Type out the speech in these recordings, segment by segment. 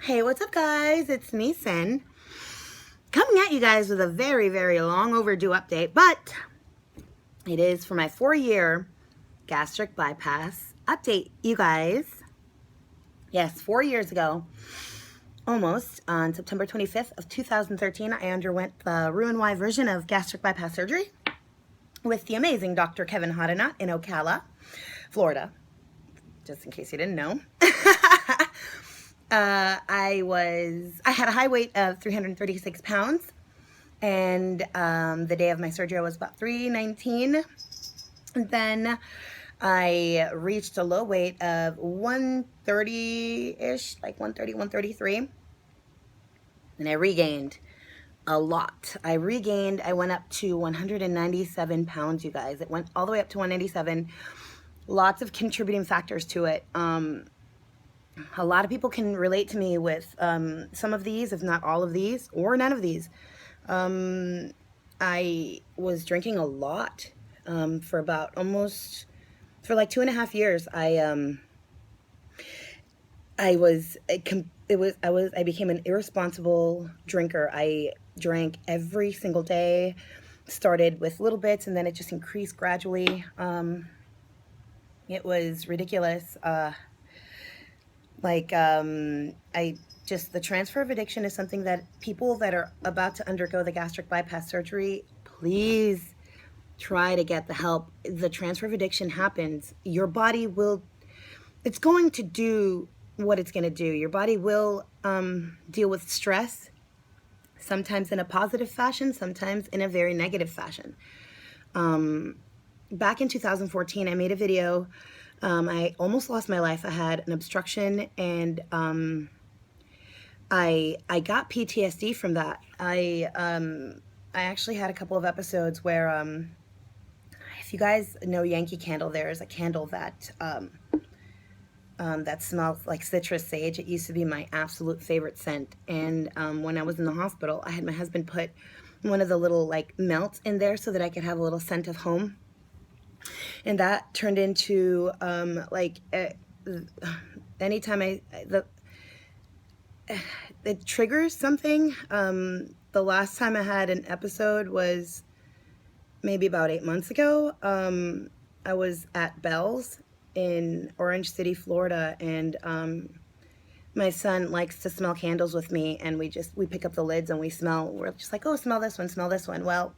Hey, what's up, guys? It's me, Sen, coming at you guys with a very, very long overdue update, but it is for my 4-year gastric bypass update, you guys. Yes, 4 years ago, almost, on September 25th of 2013, I underwent the Roux-en-Y version of gastric bypass surgery with the amazing Dr. Kevin Hodenot in Ocala, Florida, just in case you didn't know. I had a high weight of 336 pounds, and the day of my surgery I was about 319. And then I reached a low weight of 130-ish, like 130, 133, and I regained a lot. I went up to 197 pounds, you guys. It went all the way up to 197. Lots of contributing factors to it. A lot of people can relate to me with some of these, if not all of these, or none of these. I was drinking a lot for like 2.5 years. I became an irresponsible drinker. I drank every single day. Started with little bits, and then it just increased gradually. It was ridiculous. The transfer of addiction is something that people that are about to undergo the gastric bypass surgery, please try to get the help. The transfer of addiction happens. Your body it's going to do what it's going to do. Your body will deal with stress, sometimes in a positive fashion, sometimes in a very negative fashion. Back in 2014, I made a video. I almost lost my life. I had an obstruction, and I got PTSD from that. I actually had a couple of episodes where, if you guys know Yankee Candle, there's a candle that that smells like citrus sage. It used to be my absolute favorite scent. And when I was in the hospital, I had my husband put one of the little melts in there so that I could have a little scent of home. And that turned into anytime it triggers something. The last time I had an episode was maybe about 8 months ago. I was at Bell's in Orange City, Florida, and my son likes to smell candles with me, and we pick up the lids and we smell. We're just like, oh, smell this one, smell this one. Well,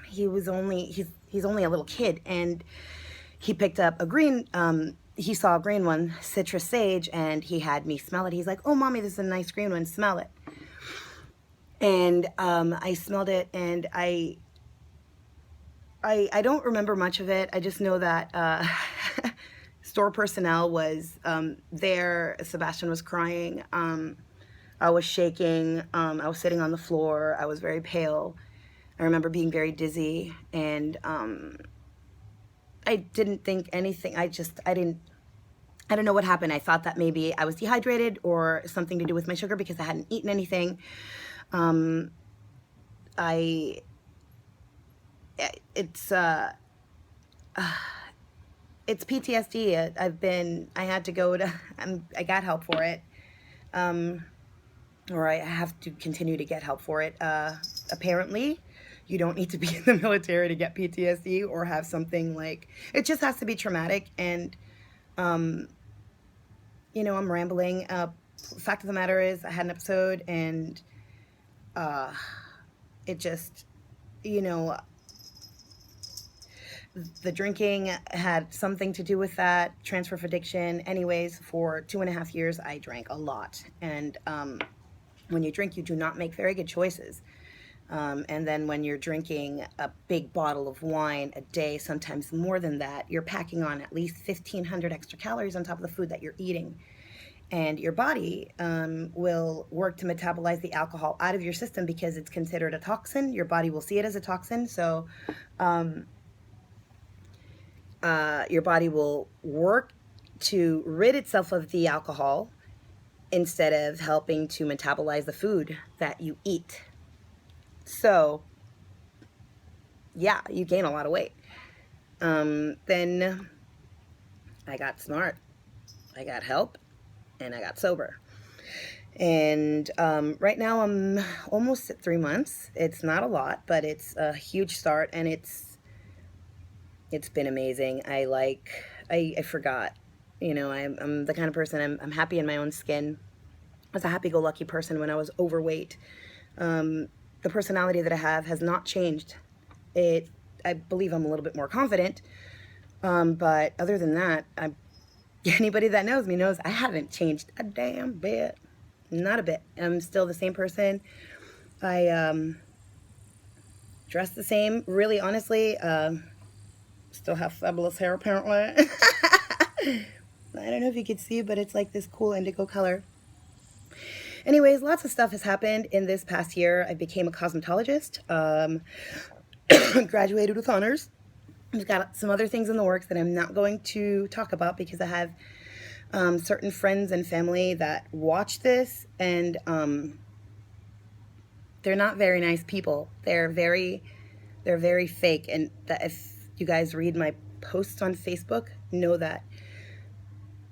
he's only a little kid, and he picked up a green, he saw a green one, citrus sage, and he had me smell it. He's like, oh, mommy, this is a nice green one, smell it. And I smelled it, and I don't remember much of it. I just know that store personnel was there. Sebastian was crying. I was shaking. I was sitting on the floor. I was very pale. I remember being very dizzy, and I didn't think anything. I don't know what happened. I thought that maybe I was dehydrated or something to do with my sugar because I hadn't eaten anything. It's PTSD. I got help for it. Or I have to continue to get help for it. Apparently, you don't need to be in the military to get PTSD or have something it just has to be traumatic. And, I'm rambling. Fact of the matter is, I had an episode, and it just, the drinking had something to do with that, transfer of addiction. Anyways, for 2.5 years, I drank a lot. And when you drink, you do not make very good choices. And then when you're drinking a big bottle of wine a day, sometimes more than that, you're packing on at least 1,500 extra calories on top of the food that you're eating. And your body will work to metabolize the alcohol out of your system because it's considered a toxin. Your body will see it as a toxin. So your body will work to rid itself of the alcohol instead of helping to metabolize the food that you eat. So, yeah, you gain a lot of weight. Then I got smart. I got help, and I got sober. And right now I'm almost at 3 months. It's not a lot, but it's a huge start, and it's been amazing. I forgot, I'm the kind of person, I'm happy in my own skin. I was a happy-go-lucky person when I was overweight. The personality that I have has not changed. I believe I'm a little bit more confident, but other than that, anybody that knows me knows I haven't changed a damn bit. Not a bit. I'm still the same person. I dress the same. Really, honestly, still have fabulous hair apparently. I don't know if you could see, but it's like this cool indigo color. Anyways, lots of stuff has happened in this past year. I became a cosmetologist, graduated with honors. I've got some other things in the works that I'm not going to talk about because I have certain friends and family that watch this, and they're not very nice people. They're very fake, and that if you guys read my posts on Facebook, know that,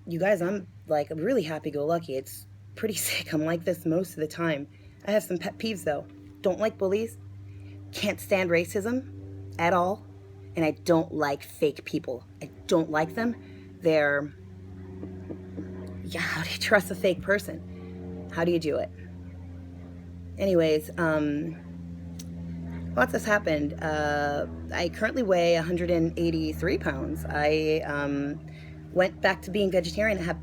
you guys, I'm like really happy-go-lucky. It's pretty sick. I'm like this most of the time. I have some pet peeves though. Don't like bullies. Can't stand racism at all. And I don't like fake people. I don't like them. Yeah, how do you trust a fake person? How do you do it? Anyways, lots has happened. I currently weigh 183 pounds. I went back to being vegetarian. I have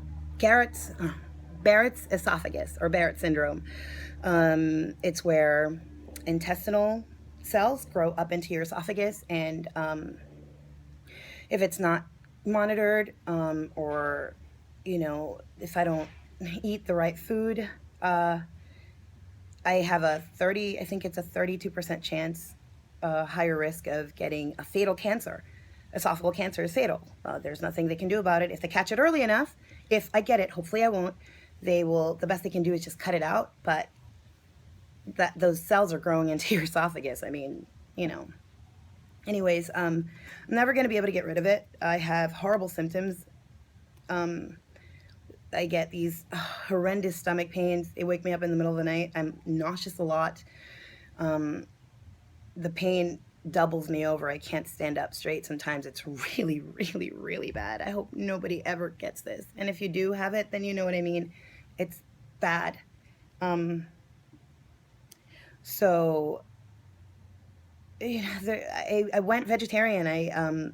Barrett's esophagus, or Barrett syndrome. It's where intestinal cells grow up into your esophagus, and if it's not monitored, or if I don't eat the right food, I have I think it's a 32% chance, higher risk of getting a fatal cancer. Esophageal cancer is fatal. There's nothing they can do about it. If they catch it early enough, if I get it, hopefully I won't, the best they can do is just cut it out, but those cells are growing into your esophagus. I mean, Anyways, I'm never going to be able to get rid of it. I have horrible symptoms. I get these horrendous stomach pains. They wake me up in the middle of the night. I'm nauseous a lot. The pain doubles me over. I can't stand up straight. Sometimes it's really, really, really bad. I hope nobody ever gets this. And if you do have it, then you know what I mean. It's bad. So I went vegetarian. I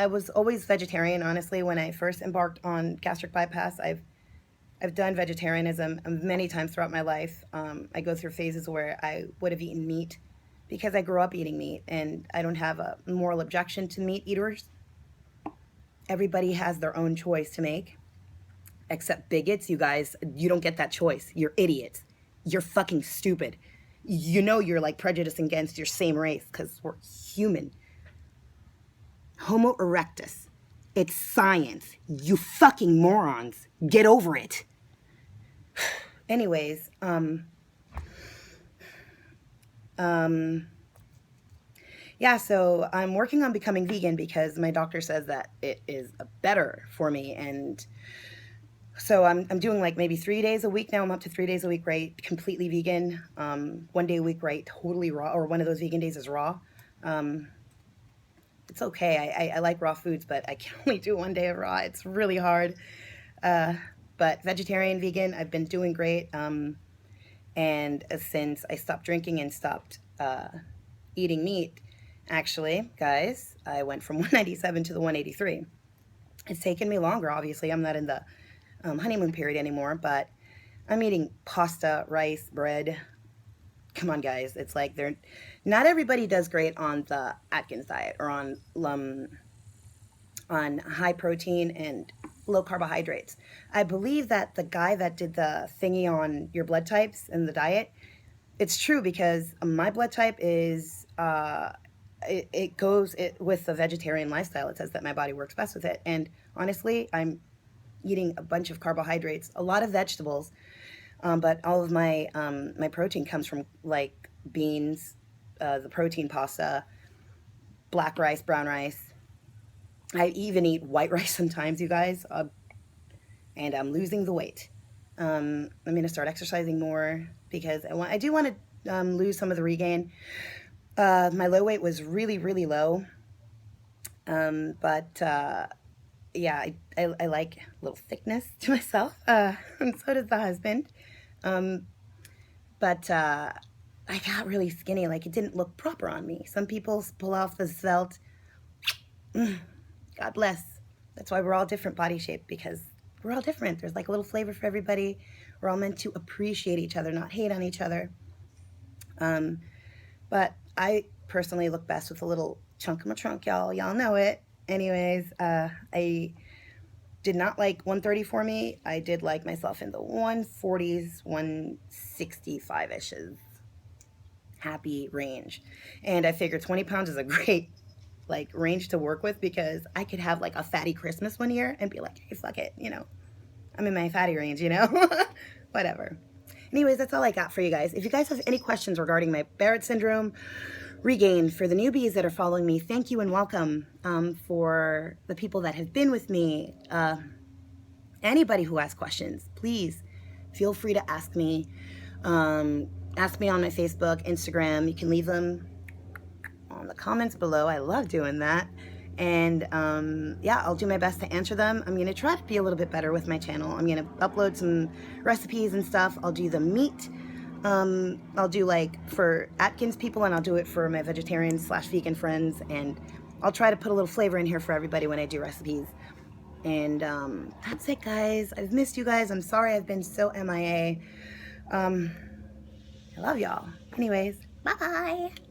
was always vegetarian, honestly. When I first embarked on gastric bypass, I've done vegetarianism many times throughout my life. I go through phases where I would have eaten meat because I grew up eating meat, and I don't have a moral objection to meat eaters. Everybody has their own choice to make, except bigots. You guys, you don't get that choice. You're idiots. You're fucking stupid. You're like prejudiced against your same race because we're human. Homo erectus. It's science. You fucking morons. Get over it. Anyways, yeah, so I'm working on becoming vegan because my doctor says that it is better for me, and so I'm doing like maybe 3 days a week now. I'm up to 3 days a week, right? Completely vegan. 1 day a week, right? Totally raw, or one of those vegan days is raw. It's okay. I like raw foods, but I can only do 1 day of raw. It's really hard. But vegetarian, vegan, I've been doing great. And since I stopped drinking and stopped eating meat, actually, guys, I went from 197 to the 183. It's taken me longer, obviously. I'm not in the honeymoon period anymore, but I'm eating pasta, rice, bread. Come on, guys. It's like not everybody does great on the Atkins diet or on high protein and low carbohydrates. I believe that the guy that did the thingy on your blood types and the diet, it's true, because my blood type is it goes with the vegetarian lifestyle. It says that my body works best with it, and honestly, I'm eating a bunch of carbohydrates, a lot of vegetables, but all of my my protein comes from like beans, the protein pasta, black rice, brown rice. I even eat white rice sometimes, you guys. and I'm losing the weight. I'm going to start exercising more because I do want to lose some of the regain. My low weight was really, really low. But yeah, I like a little thickness to myself. And so does the husband. But I got really skinny. Like, it didn't look proper on me. Some people pull off the svelte. God bless. That's why we're all different body shape, because we're all different. There's like a little flavor for everybody. We're all meant to appreciate each other, not hate on each other. But I personally look best with a little chunk in my trunk, y'all. Y'all know it. Anyways, I did not like 130 for me. I did like myself in the 140s, 165-ish happy range. And I figured 20 pounds is a great like range to work with, because I could have like a fatty Christmas one year and be like, hey, fuck it, you know, I'm in my fatty range, you know. Whatever. Anyways, that's all I got for you guys. If you guys have any questions regarding my Barrett syndrome regain, for the newbies that are following me, thank you and welcome. For the people that have been with me, anybody who has questions, please feel free to ask me. Ask me on my Facebook, Instagram. You can leave them on the comments below. I love doing that. And yeah, I'll do my best to answer them. I'm going to try to be a little bit better with my channel. I'm going to upload some recipes and stuff. I'll do the meat. I'll do like for Atkins people, and I'll do it for my vegetarian/vegan friends. And I'll try to put a little flavor in here for everybody when I do recipes. And that's it, guys. I've missed you guys. I'm sorry I've been so MIA. I love y'all. Anyways, bye-bye.